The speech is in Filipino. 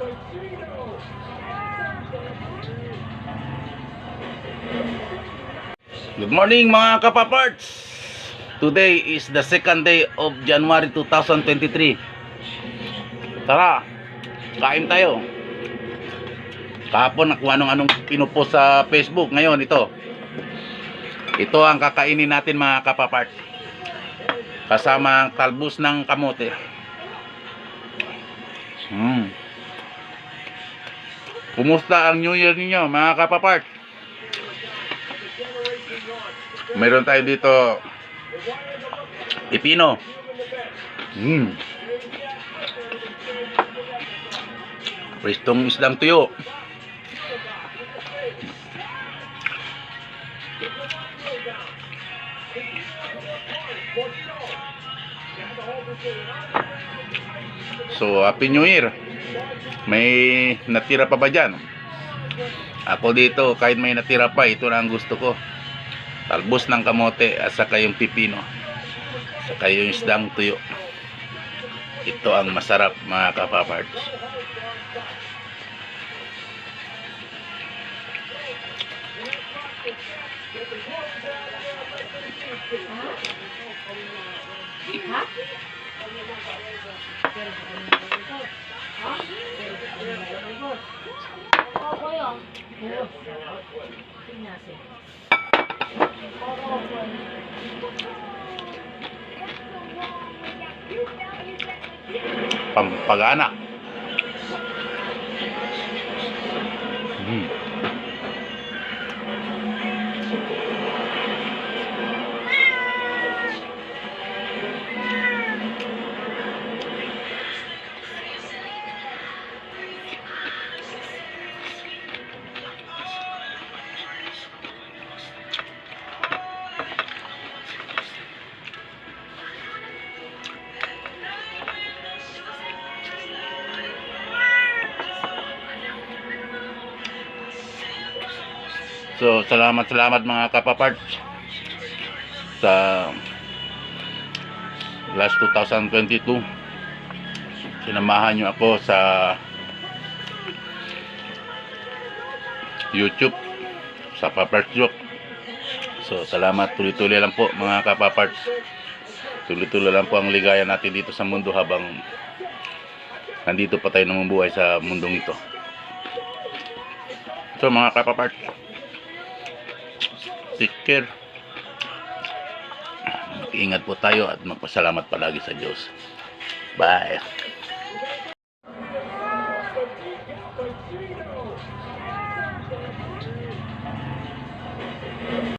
Good morning mga kapaparts. Today is the second day of January 2023. Tara, kain tayo. Kahapon kung anong pinupost sa Facebook. Ngayon ito ang kakainin natin mga kapaparts. Kasama ang talbos ng kamote. Kumusta ang New Year ninyo mga kapaparts? Meron tayo dito pipino. Pristong isdang tuyo. So, Happy New Year. May natira pa ba dyan? Ako dito, kahit may natira pa, ito na ang gusto ko. Talbos ng kamote at saka yung pipino. Saka yung isdang tuyo. Ito ang masarap mga kapaparts. Pampagana. So, salamat mga kapaparts sa last 2022. Sinamahan nyo ako sa YouTube sa Paparts Joke. So, salamat, tuloy-tuloy lang po mga kapaparts. Tuloy-tuloy lang po ang ligaya natin dito sa mundo habang nandito pa tayo namumuhay sa mundong ito. So, mga kapaparts, take care. Mag-ingat po tayo at magpasalamat palagi sa Diyos. Bye.